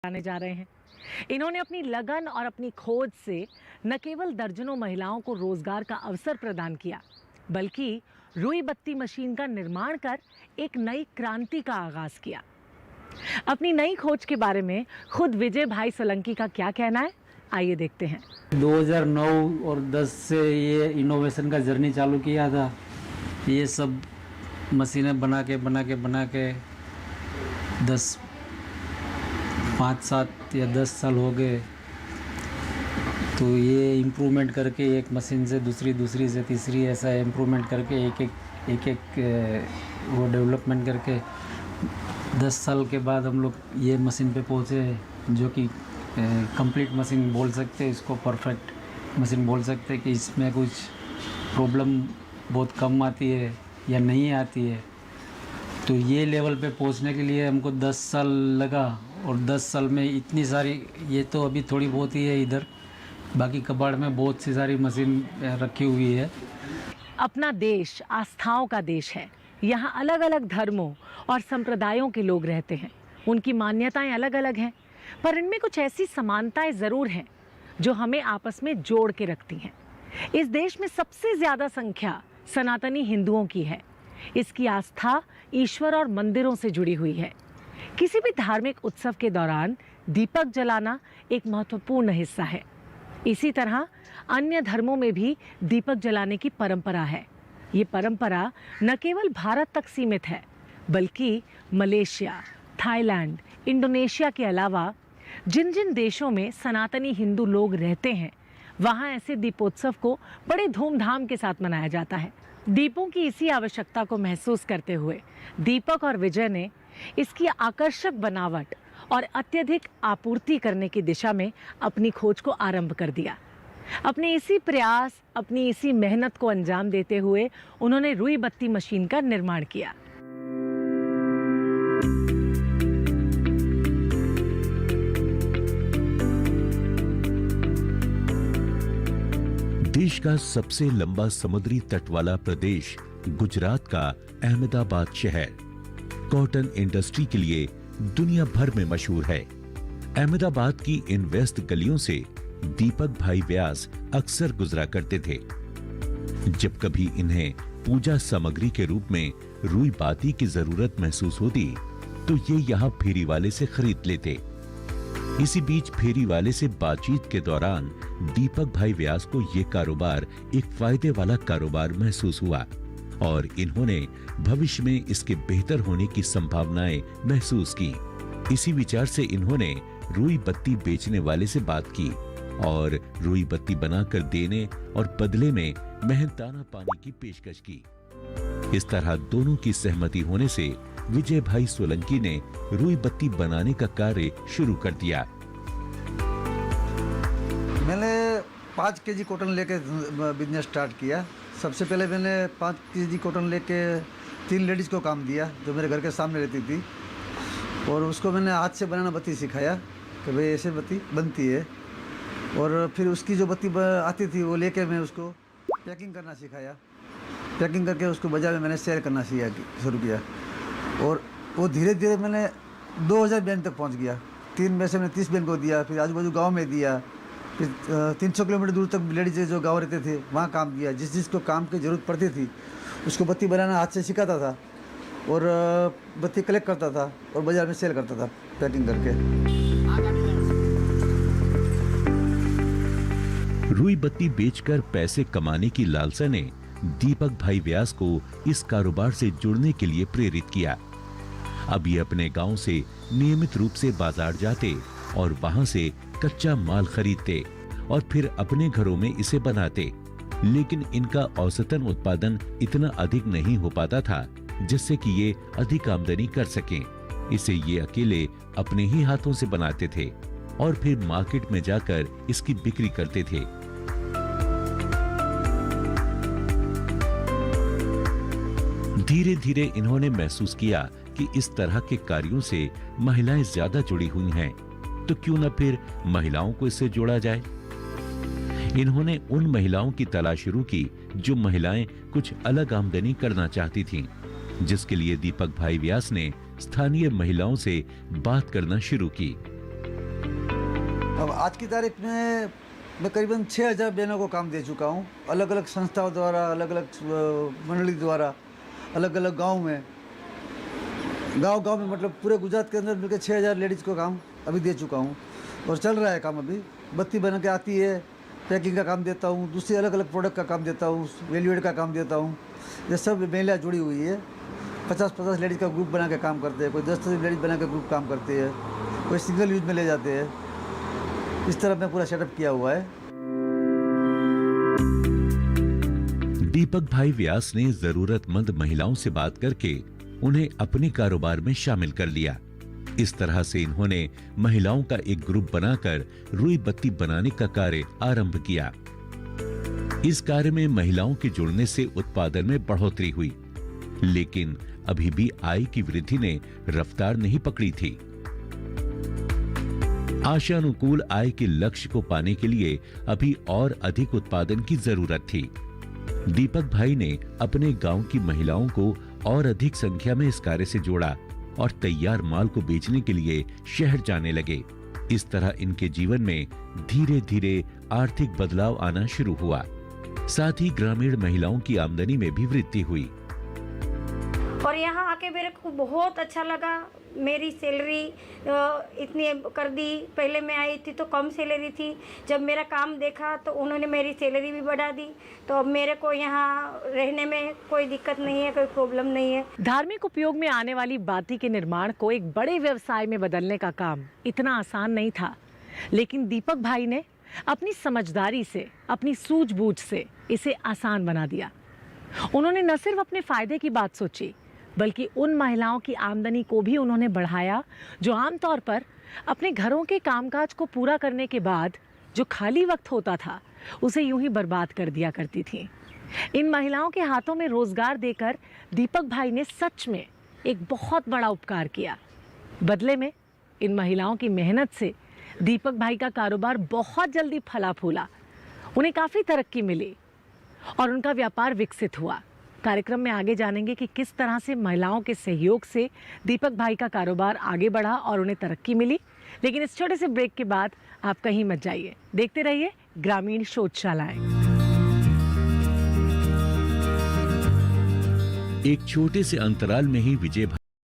आने जा रहे हैं। इन्होंने अपनी लगन और अपनी खोज से न केवल दर्जनों महिलाओं को रोजगार का अवसर प्रदान किया, बल्कि रुई बत्ती मशीन का निर्माण कर एक नई क्रांति का आगाज किया। अपनी नई खोज के बारे में खुद विजय भाई सोलंकी का क्या कहना है, आइए देखते हैं। 2009 और 10 से ये इनोवेशन का जर्नी चालू किया था। ये सब मशीनें बना के 5, 7 या 10 साल हो गए। तो ये इम्प्रूवमेंट करके एक मशीन से दूसरी से तीसरी ऐसा इम्प्रूवमेंट करके एक वो डेवलपमेंट करके 10 साल के बाद हम लोग ये मशीन पे पहुँचे, जो कि कंप्लीट मशीन बोल सकते हैं, इसको परफेक्ट मशीन बोल सकते हैं कि इसमें कुछ प्रॉब्लम बहुत कम आती है या नहीं आती है। तो ये लेवल पे पहुंचने के लिए हमको 10 साल लगा, और 10 साल में इतनी सारी, ये तो अभी थोड़ी बहुत ही है इधर, बाकी कबाड़ में बहुत सी सारी मशीन रखी हुई है। अपना देश आस्थाओं का देश है। यहाँ अलग अलग धर्मों और संप्रदायों के लोग रहते हैं। उनकी मान्यताएं अलग अलग हैं, पर इनमें कुछ ऐसी समानताएं ज़रूर हैं जो हमें आपस में जोड़ के रखती हैं। इस देश में सबसे ज़्यादा संख्या सनातनी हिंदुओं की है। इसकी आस्था ईश्वर और मंदिरों से जुड़ी हुई है। किसी भी धार्मिक उत्सव के दौरान दीपक जलाना एक महत्वपूर्ण हिस्सा है। इसी तरह अन्य धर्मों में भी दीपक जलाने की परंपरा है। ये परंपरा न केवल भारत तक सीमित है, बल्कि मलेशिया, थाईलैंड, इंडोनेशिया के अलावा जिन जिन देशों में सनातनी हिंदू लोग रहते हैं, वहाँ ऐसे दीपोत्सव को बड़े धूमधाम के साथ मनाया जाता है। दीपों की इसी आवश्यकता को महसूस करते हुए दीपक और विजय ने इसकी आकर्षक बनावट और अत्यधिक आपूर्ति करने की दिशा में अपनी खोज को आरंभ कर दिया। अपने इसी प्रयास, अपनी इसी मेहनत को अंजाम देते हुए उन्होंने रुई बत्ती मशीन का निर्माण किया। देश का सबसे लंबा समुद्री तट वाला प्रदेश गुजरात का अहमदाबाद शहर कॉटन इंडस्ट्री के लिए दुनिया भर में मशहूर है। अहमदाबाद की इन व्यस्त गलियों से दीपक भाई व्यास अक्सर गुजरा करते थे। जब कभी इन्हें पूजा सामग्री के रूप में रुई बाती की जरूरत महसूस होती, तो ये यहाँ फेरी वाले से खरीद लेते। इसी बीच फेरी वाले से बातचीत के दौरान दीपक भाई व्यास को ये कारोबार एक फायदे वाला कारोबार महसूस हुआ, और इन्होंने भविष्य में इसके बेहतर होने की संभावनाएं महसूस की। इसी विचार से इन्होंने रुई बत्ती बेचने वाले से बात की और रुई बत्ती बनाकर देने और बदले में मेहनताना पाने की पेशकश की। इस तरह दोनों की सहमति होने से विजय भाई सोलंकी ने रुई बत्ती बनाने का कार्य शुरू कर दिया। मैंने 5 केजी कॉटन लेके बिजनेस स्टार्ट किया। सबसे पहले मैंने 5 केजी कॉटन लेके 3 लेडीज़ को काम दिया, जो मेरे घर के सामने रहती थी, और उसको मैंने हाथ से बनाना बत्ती सिखाया कि भाई ऐसे बत्ती बनती है। और फिर उसकी जो बत्ती आती थी वो लेके मैं उसको पैकिंग करना सिखाया। पैकिंग करके उसको बाजार में मैंने सेल करना शुरू किया, और वो धीरे धीरे मैंने 2000 बहन तक पहुंच गया। 3 में से मैंने 30 बहन को दिया, फिर आजू बाजू गाँव में दिया, फिर 300 किलोमीटर दूर तक लेडीज जो गाँव रहते थे वहाँ काम दिया। जिसको काम की ज़रूरत पड़ती थी उसको बत्ती बनाना हाथ से सिखाता था, और बत्ती कलेक्ट करता था और बाज़ार में सेल करता था पैकिंग करके। रुई बत्ती बेचकर पैसे कमाने की लालसा ने दीपक भाई व्यास को इस कारोबार से जुड़ने के लिए प्रेरित किया। अब ये अपने गांव से नियमित रूप से बाजार जाते और वहां से कच्चा माल खरीदते और फिर अपने घरों में इसे बनाते, लेकिन इनका औसतन उत्पादन इतना अधिक नहीं हो पाता था जिससे कि ये अधिक आमदनी कर सकें। इसे ये अकेले अपने ही हाथों से बनाते थे और फिर मार्केट में जाकर इसकी बिक्री करते थे। धीरे धीरे इन्होंने महसूस किया कि इस तरह के कार्यों से महिलाएं ज्यादा जुड़ी हुई हैं, तो क्यों न फिर महिलाओं को इससे जोड़ा जाए। इन्होंने उन महिलाओं की तलाश शुरू की जो महिलाएं कुछ अलग आमदनी करना चाहती थीं, जिसके लिए दीपक भाई व्यास ने स्थानीय महिलाओं से बात करना शुरू की। अब आज की तारीख में मैं करीबन 6000 बहनों को काम दे चुका हूँ, अलग अलग संस्थाओं द्वारा, अलग अलग मंडली द्वारा, अलग अलग गांव में मतलब पूरे गुजरात के अंदर मिलकर 6000 लेडीज़ को काम अभी दे चुका हूँ और चल रहा है काम। अभी बत्ती बना के आती है, पैकिंग का काम देता हूँ, दूसरे अलग अलग प्रोडक्ट का काम देता हूँ, वैल्यू एड का काम देता हूँ। ये सब महिला जुड़ी हुई है। 50-50 लेडीज़ का ग्रुप बना के काम करते हैं, कोई 10 लेडीज़ बना के ग्रुप काम करते हैं, कोई सिंगल यूज में ले जाते हैं। इस तरह मैं पूरा सेटअप किया हुआ है। दीपक भाई व्यास ने जरूरतमंद महिलाओं से बात करके उन्हें अपने कारोबार में शामिल कर लिया। इस तरह से इन्होंने महिलाओं का एक ग्रुप बनाकर रुई बत्ती बनाने का कार्य आरंभ किया। इस कार्य में महिलाओं के जुड़ने से उत्पादन में बढ़ोतरी हुई, लेकिन अभी भी आय की वृद्धि ने रफ्तार नहीं पकड़ी थी। आशानुकूल आय के लक्ष्य को पाने के लिए अभी और अधिक उत्पादन की जरूरत थी। दीपक भाई ने अपने गांव की महिलाओं को और अधिक संख्या में इस कार्य से जोड़ा और तैयार माल को बेचने के लिए शहर जाने लगे। इस तरह इनके जीवन में धीरे धीरे आर्थिक बदलाव आना शुरू हुआ। साथ ही ग्रामीण महिलाओं की आमदनी में भी वृद्धि हुई। और यहाँ आके मेरे को बहुत अच्छा लगा। मेरी सैलरी इतनी कर दी। पहले मैं आई थी तो कम सैलरी थी, जब मेरा काम देखा तो उन्होंने मेरी सैलरी भी बढ़ा दी। तो अब मेरे को यहाँ रहने में कोई दिक्कत नहीं है, कोई प्रॉब्लम नहीं है। धार्मिक उपयोग में आने वाली बाती के निर्माण को एक बड़े व्यवसाय में बदलने का काम इतना आसान नहीं था, लेकिन दीपक भाई ने अपनी समझदारी से, अपनी सूझबूझ से इसे आसान बना दिया। उन्होंने न सिर्फ अपने फायदे की बात सोची, बल्कि उन महिलाओं की आमदनी को भी उन्होंने बढ़ाया जो आमतौर पर अपने घरों के कामकाज को पूरा करने के बाद जो खाली वक्त होता था उसे यूं ही बर्बाद कर दिया करती थी। इन महिलाओं के हाथों में रोजगार देकर दीपक भाई ने सच में एक बहुत बड़ा उपकार किया। बदले में इन महिलाओं की मेहनत से दीपक भाई का कारोबार बहुत जल्दी फला फूला। उन्हें काफ़ी तरक्की मिली और उनका व्यापार विकसित हुआ। कार्यक्रम में आगे जानेंगे कि किस तरह से महिलाओं के सहयोग से दीपक भाई का कारोबार आगे बढ़ा और उन्हें तरक्की मिली। लेकिन इस छोटे से ब्रेक के बाद आप कहीं मत जाइए, देखते रहिए ग्रामीण शोधशालाएं। एक छोटे से अंतराल में ही विजय